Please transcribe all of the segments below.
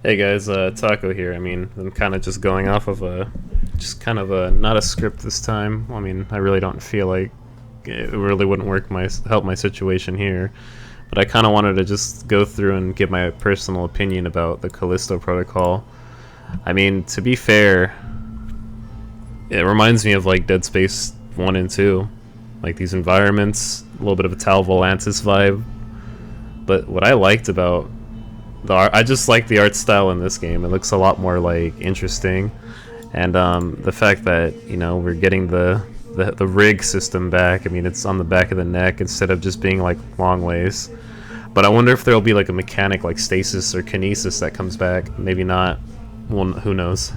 Hey guys, Taco here. I mean, I'm kind of just going off of just kind of a, not a script this time. I mean, I really don't feel like it really wouldn't help my situation here. But I kind of wanted to just go through and give my personal opinion about the Callisto Protocol. I mean, to be fair, it reminds me of like Dead Space 1 and 2. Like these environments, a little bit of a Tal Volantis vibe. But what I liked about I just like the art style in this game. It looks a lot more like interesting, and the fact that we're getting the rig system back. I mean, it's on the back of the neck instead of just being like long ways. But I wonder if there'll be like a mechanic like stasis or kinesis that comes back. Maybe not. Well, who knows?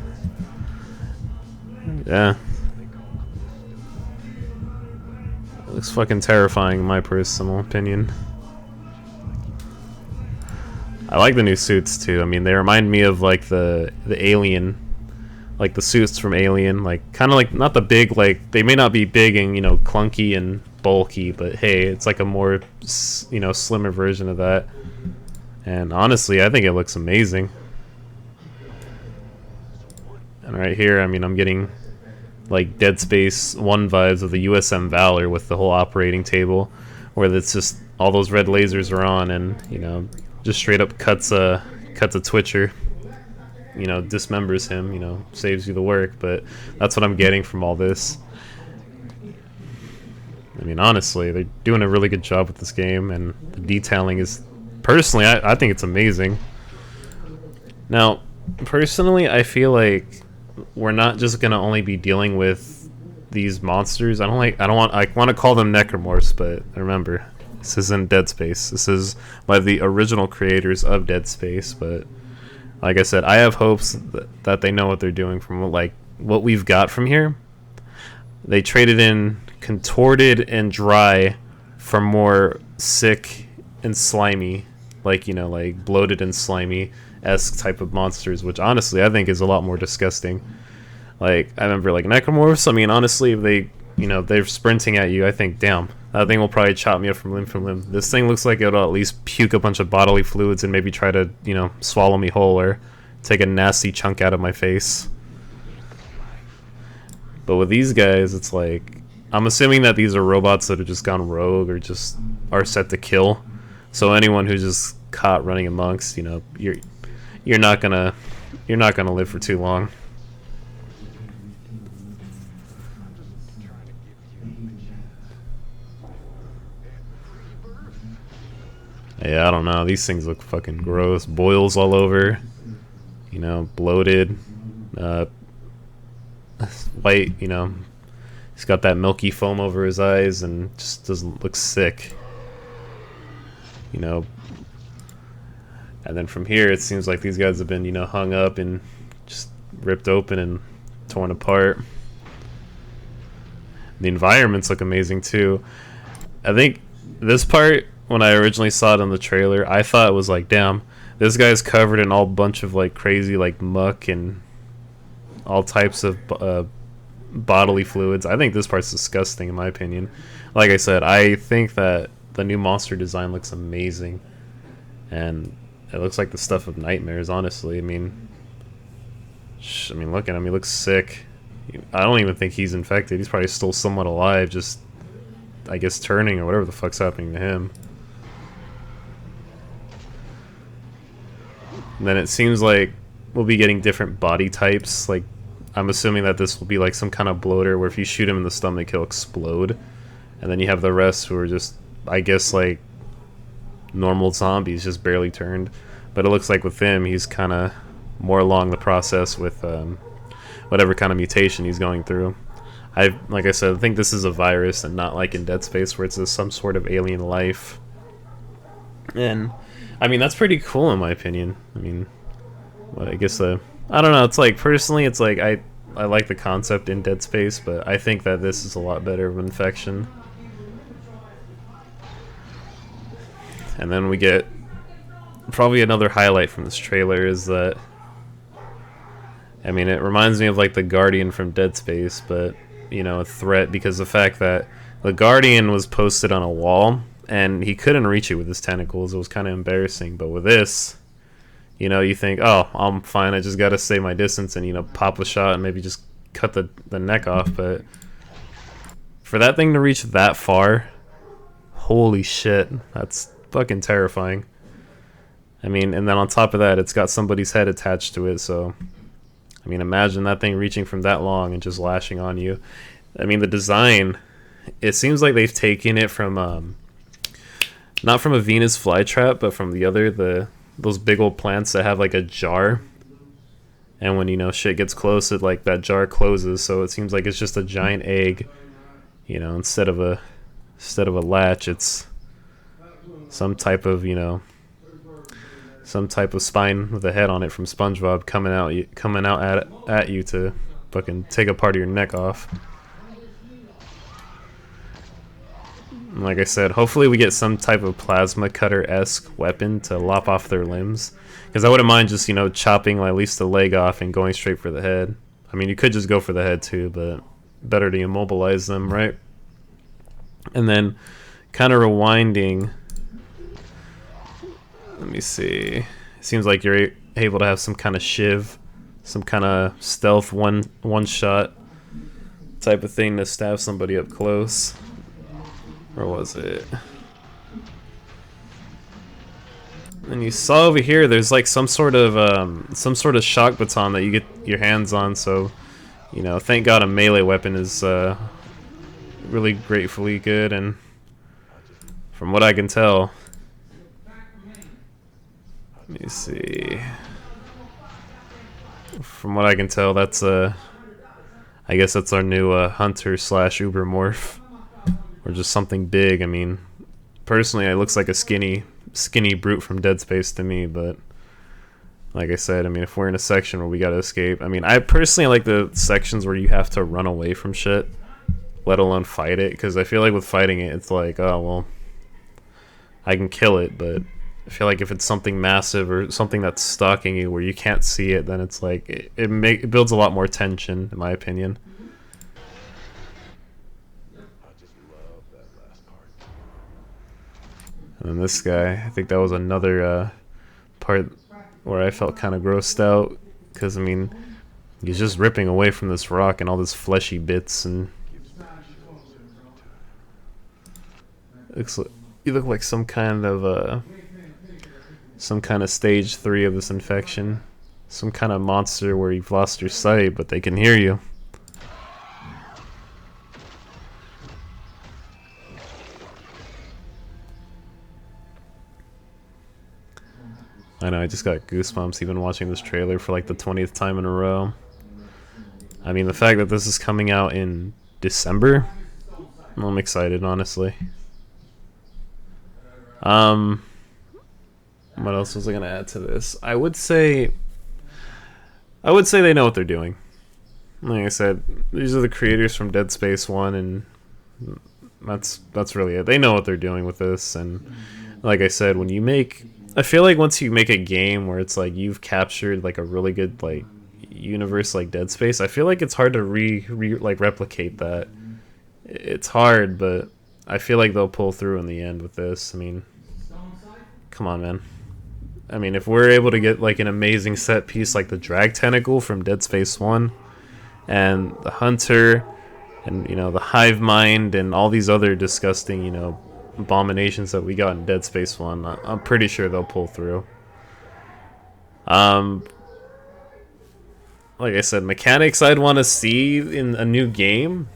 Yeah, it looks fucking terrifying in my personal opinion. I like the new suits too. I mean, they remind me of like the Alien, like the suits from Alien, like kind of like not the big, like they may not be big and clunky and bulky, but hey, it's like a more slimmer version of that. And honestly, I think it looks amazing. And right here, I mean, I'm getting like Dead Space 1 vibes of the USM Valor with the whole operating table, where it's just all those red lasers are on, and just straight up cuts a Twitcher, dismembers him, saves you the work. But that's what I'm getting from all this. I mean, honestly, they're doing a really good job with this game, and the detailing is, personally, I think it's amazing. Now, personally, I feel like we're not just gonna only be dealing with these monsters. I want to call them necromorphs, but remember, this isn't Dead Space. This is by the original creators of Dead Space. But like I said, I have hopes that they know what they're doing from what we've got from here. They traded in contorted and dry for more sick and slimy, like bloated and slimy esque type of monsters, which honestly I think is a lot more disgusting. Like I remember like necromorphs. I mean, honestly, if they're sprinting at you, I think, damn, that thing will probably chop me up from limb from limb. This thing looks like it'll at least puke a bunch of bodily fluids and maybe try to swallow me whole or take a nasty chunk out of my face. But with these guys, it's like I'm assuming that these are robots that have just gone rogue or just are set to kill. So anyone who's just caught running amongst, you're not gonna live for too long. Yeah, I don't know. These things look fucking gross. Boils all over. Bloated. Uh, White. He's got that milky foam over his eyes and just doesn't look sick. And then from here, it seems like these guys have been, hung up and just ripped open and torn apart. The environments look amazing too. I think this part, when I originally saw it on the trailer, I thought it was like, damn, this guy's covered in all bunch of like crazy like muck and all types of bodily fluids. I think this part's disgusting in my opinion. Like I said, I think that the new monster design looks amazing, and it looks like the stuff of nightmares. Honestly, I mean, look at him. He looks sick. I don't even think he's infected. He's probably still somewhat alive, just I guess turning or whatever the fuck's happening to him. And then it seems like we'll be getting different body types. Like, I'm assuming that this will be like some kind of bloater where if you shoot him in the stomach, he'll explode. And then you have the rest who are just, I guess, like normal zombies, just barely turned. But it looks like with him, he's kind of more along the process with whatever kind of mutation he's going through. Like I said, I think this is a virus and not like in Dead Space where it's just some sort of alien life. And I mean, that's pretty cool in my opinion. I mean, well, I guess I don't know. It's like personally, it's like I like the concept in Dead Space, but I think that this is a lot better of Infection. And then we get probably another highlight from this trailer is that, I mean, it reminds me of like the Guardian from Dead Space, but a threat because the fact that the Guardian was posted on a wall and he couldn't reach it with his tentacles. It was kind of embarrassing. But with this, you know, you think, oh, I'm fine, I just gotta stay my distance and, you know, pop a shot and maybe just cut the neck off. But for that thing to reach that far, holy shit, that's fucking terrifying. I mean, and then on top of that, it's got somebody's head attached to it, so I mean, imagine that thing reaching from that long and just lashing on you. I mean, the design, it seems like they've taken it from not from a Venus flytrap, but from those big old plants that have like a jar, and when, you know, shit gets close, it like that jar closes, so it seems like it's just a giant egg, you know, instead of a latch, it's some type of, you know, some type of spine with a head on it from SpongeBob coming out at you to fucking take a part of your neck off. And like I said, hopefully we get some type of plasma cutter-esque weapon to lop off their limbs, because I wouldn't mind just, you know, chopping at least the leg off and going straight for the head. I mean, you could just go for the head too, but better to immobilize them, right? And then kind of rewinding. Let me see. It seems like you're able to have some kind of shiv, some kind of stealth one shot type of thing to stab somebody up close. Where was it? And you saw over here, there's like some sort of shock baton that you get your hands on. So, you know, thank God a melee weapon is really gratefully good. And from what I can tell. Let me see. From what I can tell, that's I guess that's our new hunter slash uber morph, or just something big. I mean, personally, it looks like a skinny brute from Dead Space to me. But like I said, I mean, if we're in a section where we gotta escape, I mean, I personally like the sections where you have to run away from shit, let alone fight it, because I feel like with fighting it, it's like, oh well, I can kill it, but I feel like if it's something massive or something that's stalking you where you can't see it, then it's like it builds a lot more tension, in my opinion. And then this guy, I think that was another part where I felt kind of grossed out, because I mean, he's just ripping away from this rock and all this fleshy bits, and you look like some kind of stage 3 of this infection. Some kind of monster where you've lost your sight, but they can hear you. I know, I just got goosebumps even watching this trailer for like the 20th time in a row. I mean, the fact that this is coming out in December, I'm excited, honestly. What else was I gonna add to this? I would say they know what they're doing. Like I said, these are the creators from Dead Space 1, and that's really it. They know what they're doing with this, and like I said, I feel like once you make a game where it's like you've captured like a really good like universe like Dead Space, I feel like it's hard to replicate that. It's hard, but I feel like they'll pull through in the end with this. I mean, come on, man. I mean, if we're able to get like an amazing set piece like the drag tentacle from Dead Space 1, and the hunter, and, you know, the hive mind, and all these other disgusting, you know, abominations that we got in Dead Space 1, I'm pretty sure they'll pull through. Like I said, mechanics I'd want to see in a new game.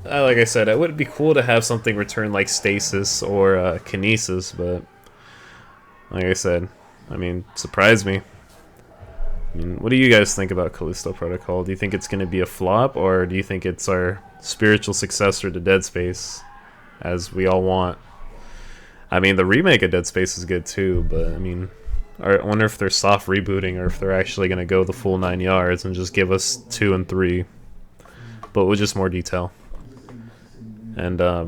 Like I said, it would be cool to have something return like stasis or kinesis, but like I said, I mean, surprise me. I mean, what do you guys think about Callisto Protocol? Do you think it's going to be a flop, or do you think it's our spiritual successor to Dead Space, as we all want? I mean, the remake of Dead Space is good too, but I mean, I wonder if they're soft rebooting or if they're actually going to go the full 9 yards and just give us 2 and 3, but with just more detail. And I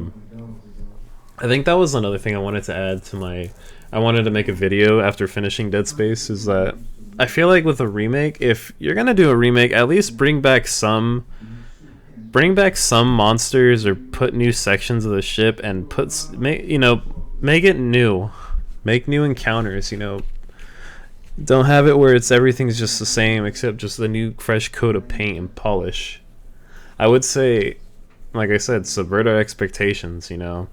think that was another thing I wanted to add to I wanted to make a video after finishing Dead Space, is that I feel like with a remake, if you're gonna do a remake, at least bring back some monsters, or put new sections of the ship, and make it new, make new encounters. You know, Don't have it where it's everything's just the same except just the new fresh coat of paint and polish. I would say, like I said, subvert our expectations, you know.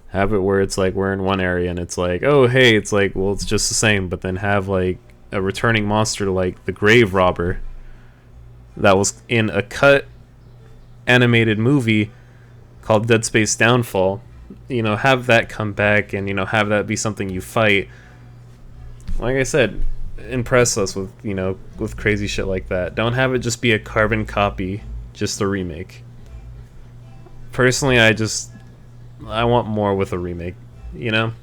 Have it where it's like we're in one area and it's like, oh hey, it's like, well, it's just the same, but then have like a returning monster like the Grave Robber that was in a cut animated movie called Dead Space Downfall. You know, have that come back and, you know, have that be something you fight. Like I said, impress us with, you know, with crazy shit like that. Don't have it just be a carbon copy, just a remake. Personally, I want more with a remake, you know?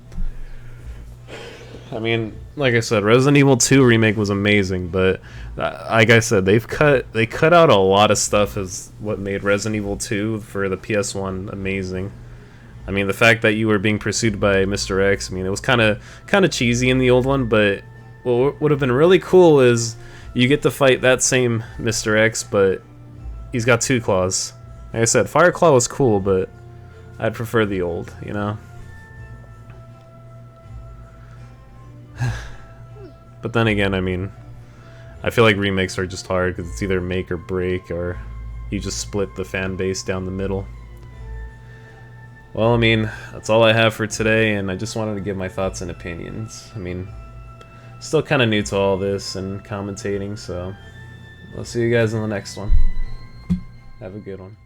I mean, like I said, Resident Evil 2 remake was amazing, but like I said, they cut out a lot of stuff as what made Resident Evil 2 for the PS1 amazing. I mean, the fact that you were being pursued by Mr. X, I mean, it was kind of cheesy in the old one, but what would have been really cool is you get to fight that same Mr. X, but he's got two claws. Like I said, Fireclaw was cool, but I'd prefer the old, you know? But then again, I mean, I feel like remakes are just hard because it's either make or break, or you just split the fan base down the middle. Well, I mean, that's all I have for today, and I just wanted to give my thoughts and opinions. I mean, still kind of new to all this and commentating, so I'll see you guys in the next one. Have a good one.